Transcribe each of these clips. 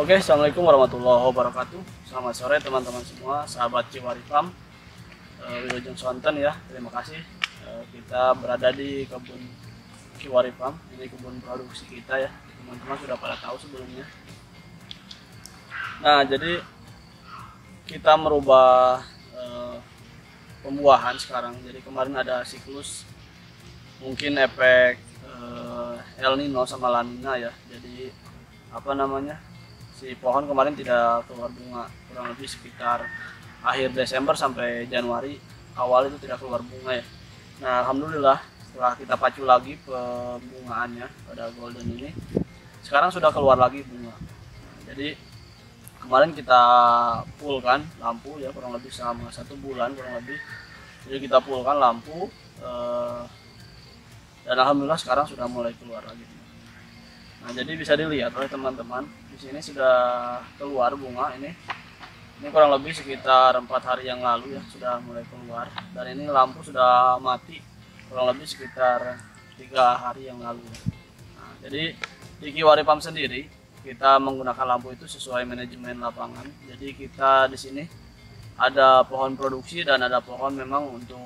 Oke, assalamualaikum warahmatullahi wabarakatuh. Selamat sore teman-teman semua, sahabat Kiwari Farm. Wilujeng Sonten ya, terima kasih. Kita berada di kebun Kiwari Farm. Ini kebun produksi kita ya, teman-teman sudah pada tahu sebelumnya. Nah, jadi kita merubah pembuahan sekarang. Jadi kemarin ada siklus, mungkin efek El Nino sama La Nina ya. Jadi si pohon kemarin tidak keluar bunga, kurang lebih sekitar akhir Desember sampai Januari awal itu tidak keluar bunga ya. Nah, alhamdulillah setelah kita pacu lagi pembungaannya pada golden ini, sekarang sudah keluar lagi bunga. Jadi kemarin kita full kan lampu ya, kurang lebih selama 1 bulan kurang lebih. Jadi kita full kan lampu dan alhamdulillah sekarang sudah mulai keluar lagi. Nah, jadi bisa dilihat oleh teman-teman, di sini sudah keluar bunga ini. Ini kurang lebih sekitar 4 hari yang lalu ya sudah mulai keluar. Dan ini lampu sudah mati kurang lebih sekitar 3 hari yang lalu. Nah, jadi di Kiwari Farm sendiri kita menggunakan lampu itu sesuai manajemen lapangan. Jadi kita di sini ada pohon produksi dan ada pohon memang untuk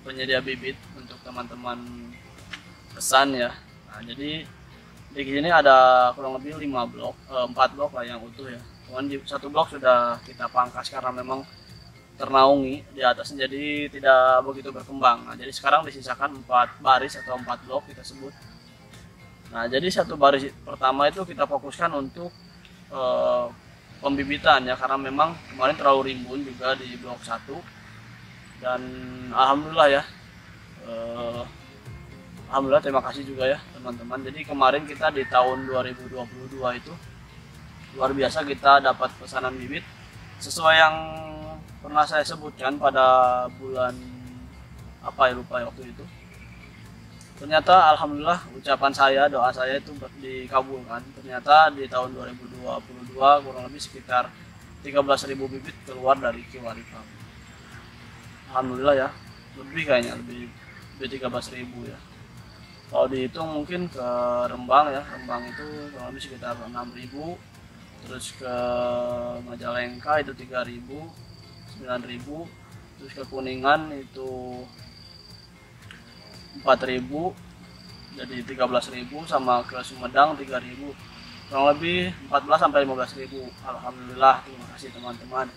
penyedia bibit untuk teman-teman pesan ya. Nah, jadi di sini ada kurang lebih 4 blok lah yang utuh ya. Cuman di 1 blok sudah kita pangkas karena memang ternaungi di atasnya, jadi tidak begitu berkembang. Nah, jadi sekarang disisakan 4 baris atau 4 blok kita sebut. Nah, jadi 1 baris pertama itu kita fokuskan untuk pembibitan ya, karena memang kemarin terlalu rimbun juga di blok 1. Dan alhamdulillah ya, alhamdulillah terima kasih juga ya teman-teman. Jadi kemarin kita di tahun 2022 itu luar biasa, kita dapat pesanan bibit sesuai yang pernah saya sebutkan pada bulan lupa waktu itu. Ternyata alhamdulillah ucapan saya, doa saya itu dikabulkan. Ternyata di tahun 2022 kurang lebih sekitar 13.000 bibit keluar dari Kiwari Farm. Alhamdulillah ya, lebih 13.000 ya. Kalau dihitung mungkin ke Rembang ya, Rembang itu kurang lebih sekitar 6.000, terus ke Majalengka itu 3.000, 9.000, terus ke Kuningan itu 4.000, jadi 13.000, sama ke Sumedang 3.000, kurang lebih 14 sampai 15.000. Alhamdulillah, terima kasih teman-teman,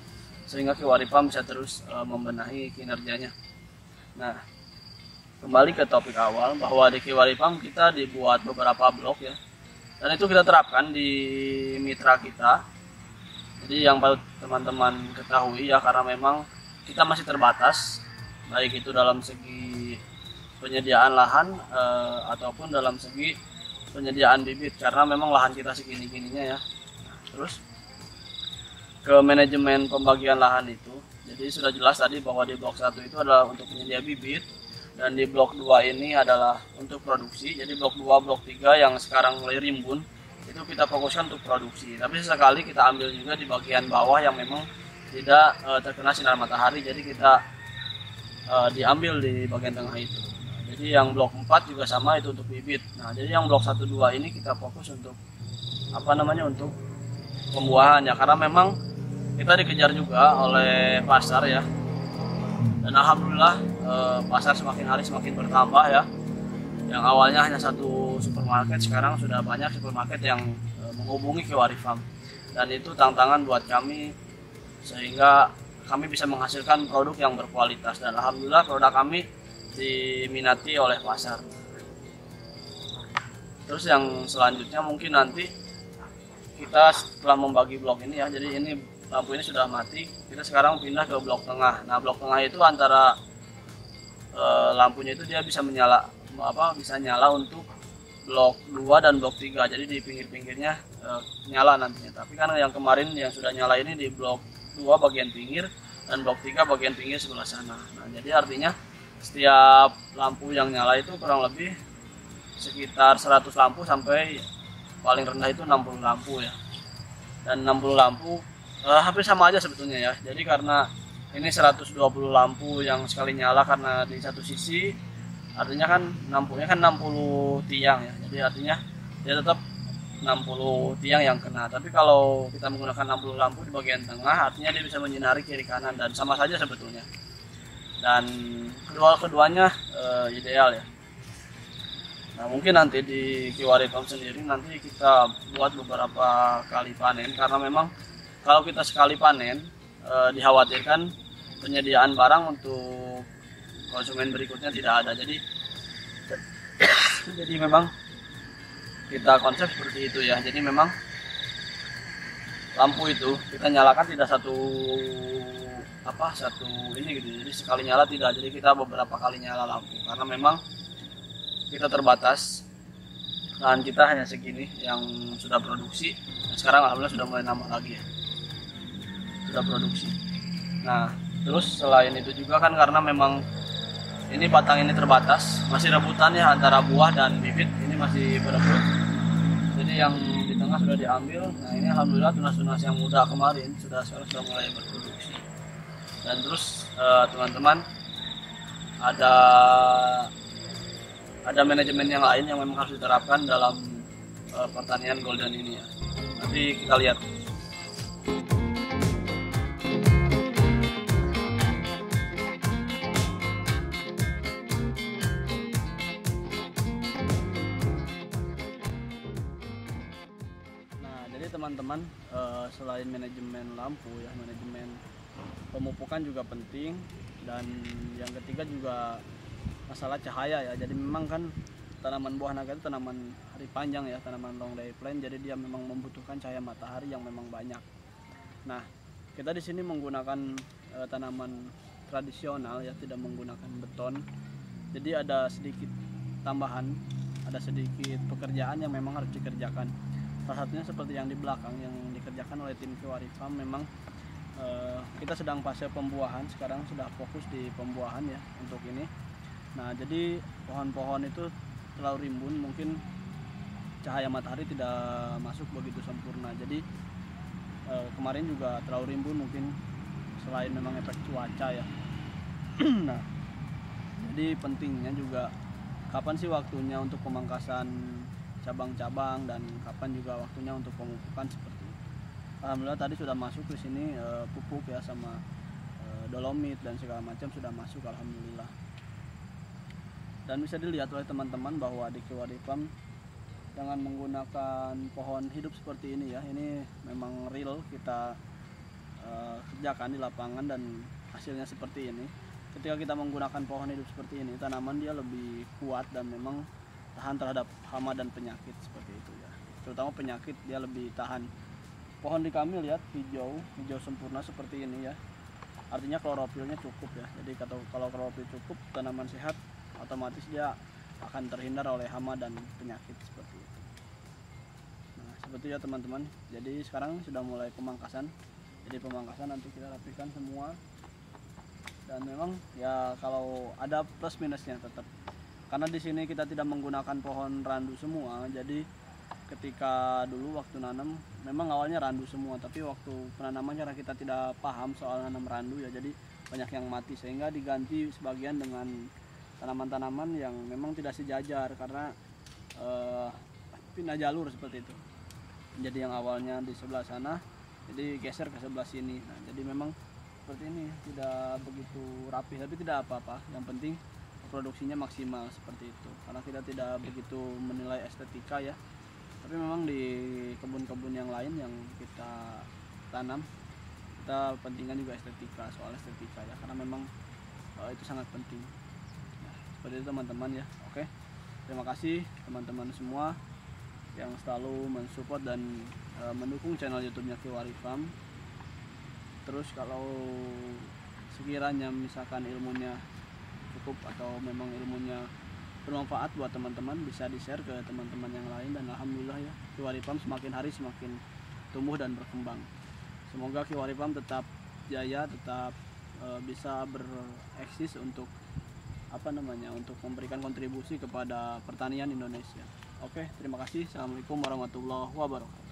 sehingga Kiwari Farm bisa terus membenahi kinerjanya. Nah, kembali ke topik awal, bahwa di Kiwari Farm kita dibuat beberapa blok ya, dan itu kita terapkan di mitra kita. Jadi yang patut teman-teman ketahui ya, karena memang kita masih terbatas, baik itu dalam segi penyediaan lahan ataupun dalam segi penyediaan bibit, karena memang lahan kita segini-gininya ya. Nah, terus ke manajemen pembagian lahan itu, jadi sudah jelas tadi bahwa di blok 1 itu adalah untuk penyedia bibit, dan di blok 2 ini adalah untuk produksi. Jadi blok 2, blok 3 yang sekarang mulai rimbun itu kita fokuskan untuk produksi. Tapi sesekali kita ambil juga di bagian bawah yang memang tidak terkena sinar matahari, jadi kita diambil di bagian tengah itu. Nah, jadi yang blok 4 juga sama, itu untuk bibit. Nah, jadi yang blok 1, 2 ini kita fokus untuk untuk pembuahan ya, karena memang kita dikejar juga oleh pasar ya. Dan alhamdulillah pasar semakin hari semakin bertambah ya. Yang awalnya hanya 1 supermarket, sekarang sudah banyak supermarket yang menghubungi Kiwari Farm. Dan itu tantangan buat kami, sehingga kami bisa menghasilkan produk yang berkualitas, dan alhamdulillah produk kami diminati oleh pasar. Terus yang selanjutnya mungkin nanti kita setelah membagi blok ini ya, jadi ini lampu ini sudah mati, kita sekarang pindah ke blok tengah. Nah, blok tengah itu antara lampunya itu dia bisa nyala untuk blok 2 dan blok 3. Jadi di pinggir-pinggirnya nyala nantinya. Tapi kan yang kemarin yang sudah nyala ini di blok 2 bagian pinggir dan blok 3 bagian pinggir sebelah sana. Nah, jadi artinya setiap lampu yang nyala itu kurang lebih sekitar 100 lampu sampai paling rendah itu 60 lampu ya. Dan 60 lampu hampir sama aja sebetulnya ya. Jadi karena ini 120 lampu yang sekali nyala, karena di satu sisi artinya kan lampunya kan 60 tiang ya. Jadi artinya dia tetap 60 tiang yang kena. Tapi kalau kita menggunakan 60 lampu di bagian tengah, artinya dia bisa menyinari kiri kanan dan sama saja sebetulnya. Dan keduanya ideal ya. Nah, mungkin nanti di Kiwari Farm sendiri nanti kita buat beberapa kali panen, karena memang kalau kita sekali panen dikhawatirkan penyediaan barang untuk konsumen berikutnya tidak ada. Jadi memang kita konsep seperti itu ya. Jadi memang lampu itu kita nyalakan tidak satu ini gitu. Jadi sekali nyala tidak. Jadi kita beberapa kali nyala lampu karena memang kita terbatas dan kita hanya segini yang sudah produksi. Dan sekarang alhamdulillah sudah mulai nambah lagi ya. Sudah produksi. Nah, terus selain itu juga kan karena memang ini batang ini terbatas, masih rebutan ya antara buah dan bibit, ini masih berebut. Jadi yang di tengah sudah diambil. Nah, ini alhamdulillah tunas-tunas yang muda kemarin sekarang sudah mulai berproduksi. Dan terus teman-teman ada manajemen yang lain yang memang harus diterapkan dalam pertanian golden ini ya. Nanti kita lihat. Teman-teman, selain manajemen lampu ya, manajemen pemupukan juga penting, dan yang ketiga juga masalah cahaya ya. Jadi memang kan tanaman buah naga itu tanaman hari panjang ya, tanaman long day plant, jadi dia memang membutuhkan cahaya matahari yang memang banyak. Nah, kita di sini menggunakan tanaman tradisional ya, tidak menggunakan beton. Jadi ada sedikit tambahan, ada sedikit pekerjaan yang memang harus dikerjakan. Salah satunya seperti yang di belakang yang dikerjakan oleh tim Kiwari Farm. Memang kita sedang fase pembuahan, sekarang sudah fokus di pembuahan ya untuk ini. Nah, jadi pohon-pohon itu terlalu rimbun, mungkin cahaya matahari tidak masuk begitu sempurna. Jadi kemarin juga terlalu rimbun, mungkin selain memang efek cuaca ya. Nah, jadi pentingnya juga kapan sih waktunya untuk pemangkasan cabang-cabang dan kapan juga waktunya untuk pemupukan seperti itu. Alhamdulillah tadi sudah masuk ke sini pupuk ya, sama dolomit dan segala macam sudah masuk alhamdulillah. Dan bisa dilihat oleh teman-teman bahwa di Kiwari Farm dengan menggunakan pohon hidup seperti ini ya, ini memang real kita kerjakan di lapangan dan hasilnya seperti ini. Ketika kita menggunakan pohon hidup seperti ini, tanaman dia lebih kuat dan memang tahan terhadap hama dan penyakit seperti itu ya. Terutama penyakit dia lebih tahan. Pohon di kami lihat hijau sempurna seperti ini ya. Artinya klorofilnya cukup ya. Jadi kalau klorofil cukup, tanaman sehat, otomatis dia akan terhindar oleh hama dan penyakit seperti itu. Nah, seperti ya teman-teman. Jadi sekarang sudah mulai pemangkasan. Jadi pemangkasan nanti kita rapikan semua. Dan memang ya kalau ada plus minusnya tetap. Karena di sini kita tidak menggunakan pohon randu semua, jadi ketika dulu waktu nanam memang awalnya randu semua, tapi waktu penanaman karena kita tidak paham soal nanam randu ya, jadi banyak yang mati, sehingga diganti sebagian dengan tanaman-tanaman yang memang tidak sejajar karena pindah jalur seperti itu. Jadi yang awalnya di sebelah sana jadi geser ke sebelah sini. Nah, jadi memang seperti ini, tidak begitu rapi, tapi tidak apa-apa, yang penting produksinya maksimal seperti itu. Karena kita tidak begitu menilai estetika ya, tapi memang di kebun-kebun yang lain yang kita tanam, kita pentingkan juga estetika, soal estetika ya, karena memang itu sangat penting. Nah, seperti itu teman-teman ya. Oke, terima kasih teman-teman semua yang selalu mensupport dan mendukung channel YouTube-nya Kiwari Farm. Terus kalau sekiranya misalkan ilmunya cukup atau memang ilmunya bermanfaat buat teman-teman, bisa di-share ke teman-teman yang lain, dan alhamdulillah ya, Kiwari Farm semakin hari semakin tumbuh dan berkembang. Semoga Kiwari Farm tetap jaya, tetap bisa bereksis untuk untuk memberikan kontribusi kepada pertanian Indonesia. Oke, terima kasih. Assalamualaikum warahmatullahi wabarakatuh.